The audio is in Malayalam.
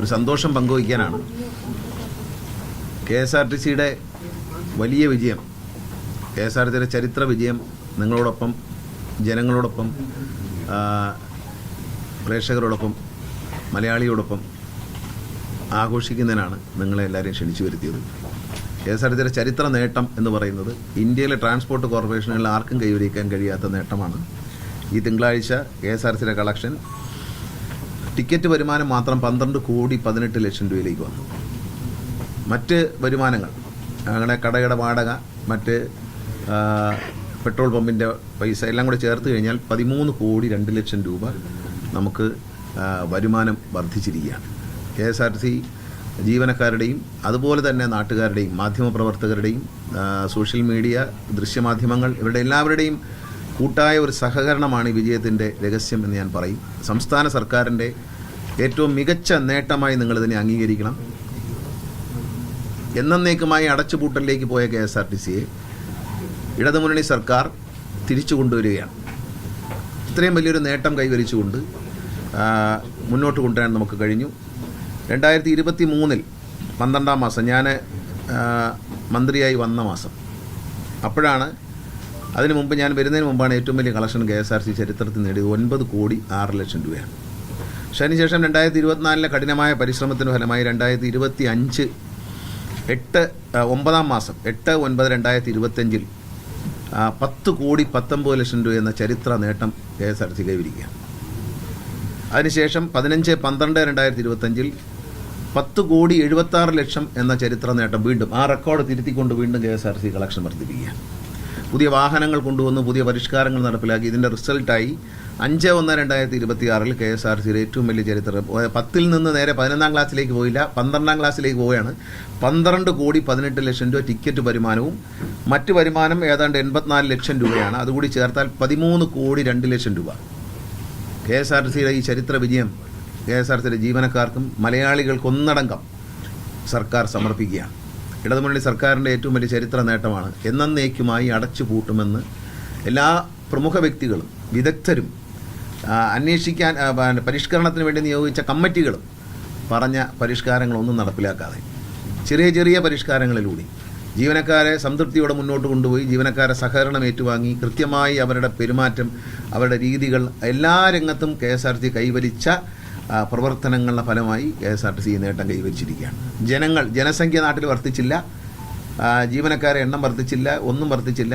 ഒരു സന്തോഷം പങ്കുവയ്ക്കാനാണ്. KSRTCയുടെ വലിയ വിജയം, KSRTCയുടെ ചരിത്ര വിജയം നിങ്ങളോടൊപ്പം, ജനങ്ങളോടൊപ്പം, പ്രേക്ഷകരോടൊപ്പം, മലയാളിയോടൊപ്പം ആഘോഷിക്കുന്നതിനാണ് നിങ്ങളെ എല്ലാവരെയും ക്ഷണിച്ചു വരുത്തിയത്. KSRTCയുടെ ചരിത്ര നേട്ടം എന്ന് പറയുന്നത് ഇന്ത്യയിലെ ട്രാൻസ്പോർട്ട് കോർപ്പറേഷനുകളിൽ ആർക്കും കൈവരിക്കാൻ കഴിയാത്ത നേട്ടമാണ്. ഈ തിങ്കളാഴ്ച KSRTCയുടെ കളക്ഷൻ ടിക്കറ്റ് വരുമാനം മാത്രം 12,18,00,000 രൂപയിലേക്ക് വന്നു. മറ്റ് വരുമാനങ്ങൾ, അങ്ങനെ കടയുടെ വാടക, മറ്റ് പെട്രോൾ പമ്പിൻ്റെ പൈസ എല്ലാം കൂടെ ചേർത്ത് കഴിഞ്ഞാൽ 13,02,00,000 രൂപ നമുക്ക് വരുമാനം വർദ്ധിച്ചിരിക്കുകയാണ്. KSRTC ജീവനക്കാരുടെയും അതുപോലെ തന്നെ നാട്ടുകാരുടെയും മാധ്യമപ്രവർത്തകരുടെയും സോഷ്യൽ മീഡിയ, ദൃശ്യമാധ്യമങ്ങൾ, ഇവരുടെ എല്ലാവരുടെയും കൂട്ടായ ഒരു സഹകരണമാണ് ഈ വിജയത്തിൻ്റെ രഹസ്യം എന്ന് ഞാൻ പറയും. സംസ്ഥാന സർക്കാരിൻ്റെ ഏറ്റവും മികച്ച നേട്ടമായി നിങ്ങളിതിനെ അംഗീകരിക്കണം. എന്നേക്കുമായി അടച്ചുപൂട്ടലിലേക്ക് പോയ KSRTCയെ ഇടതുമുന്നണി സർക്കാർ തിരിച്ചു കൊണ്ടുവരികയാണ്. ഇത്രയും വലിയൊരു നേട്ടം കൈവരിച്ചുകൊണ്ട് മുന്നോട്ട് കൊണ്ടുവരാൻ നമുക്ക് കഴിഞ്ഞു. 2023 12-ാം മാസം ഞാൻ മന്ത്രിയായി വന്ന മാസം, അപ്പോഴാണ്, അതിനു മുമ്പ് ഞാൻ വരുന്നതിന് മുമ്പാണ് ഏറ്റവും വലിയ കളക്ഷൻ KSRTC ചരിത്രത്തിൽ നേടിയത് 9,06,00,000 രൂപയാണ്. പക്ഷേ അതിനുശേഷം 2024 കഠിനമായ പരിശ്രമത്തിന് ഫലമായി 2025 9-ാം മാസം 8/9/2025 10,19,00,000 രൂപ എന്ന ചരിത്ര നേട്ടം KSRTC കൈവരിക്കുകയാണ്. അതിനുശേഷം 15/12/2025 10,76,00,000 എന്ന ചരിത്ര നേട്ടം വീണ്ടും ആ റെക്കോർഡ് തിരുത്തിക്കൊണ്ട് വീണ്ടും KSRTC കളക്ഷൻ വർദ്ധിപ്പിക്കുകയാണ്. പുതിയ വാഹനങ്ങൾ കൊണ്ടുവന്ന് പുതിയ പരിഷ്കാരങ്ങൾ നടപ്പിലാക്കി. ഇതിൻ്റെ റിസൾട്ടായി 5/1/2026 KSRTCയുടെ ഏറ്റവും വലിയ ചരിത്രം 10-ൽ നിന്ന് നേരെ 11-ാം ക്ലാസ്സിലേക്ക് പോയില്ല, 12-ാം ക്ലാസ്സിലേക്ക് പോവുകയാണ്. 12,18,00,000 രൂപ ടിക്കറ്റ് വരുമാനവും മറ്റ് വരുമാനം ഏതാണ്ട് 84,00,000 രൂപയാണ്. അതുകൂടി ചേർത്താൽ 13,02,00,000 രൂപ. KSRTCയുടെ ഈ ചരിത്ര വിജയം KSRTCയുടെ ജീവനക്കാർക്കും മലയാളികൾക്കൊന്നടങ്കം സർക്കാർ സമർപ്പിക്കുകയാണ്. ഇടതുമുന്നണി സർക്കാരിൻ്റെ ഏറ്റവും വലിയ ചരിത്ര നേട്ടമാണ്. എന്നേക്കുമായി അടച്ചുപൂട്ടുമെന്ന് എല്ലാ പ്രമുഖ വ്യക്തികളും വിദഗ്ധരും അന്വേഷിക്കാൻ പരിഷ്കരണത്തിന് വേണ്ടി നിയോഗിച്ച കമ്മിറ്റികളും പറഞ്ഞ പരിഷ്കാരങ്ങളൊന്നും നടപ്പിലാക്കാതെ ചെറിയ ചെറിയ പരിഷ്കാരങ്ങളിലൂടെ ജീവനക്കാരെ സംതൃപ്തിയോടെ മുന്നോട്ട് കൊണ്ടുപോയി ജീവനക്കാരെ സഹകരണം ഏറ്റുവാങ്ങി കൃത്യമായി അവരുടെ പെരുമാറ്റം, അവരുടെ രീതികൾ എല്ലാ രംഗത്തും KSRTC കൈവരിച്ച പ്രവർത്തനങ്ങളുടെ ഫലമായി KSRTC നേട്ടം കൈവരിച്ചിരിക്കുകയാണ്. ജനസംഖ്യ നാട്ടിൽ വർദ്ധിച്ചില്ല, ജീവനക്കാരെ എണ്ണം വർദ്ധിച്ചില്ല, ഒന്നും വർദ്ധിച്ചില്ല.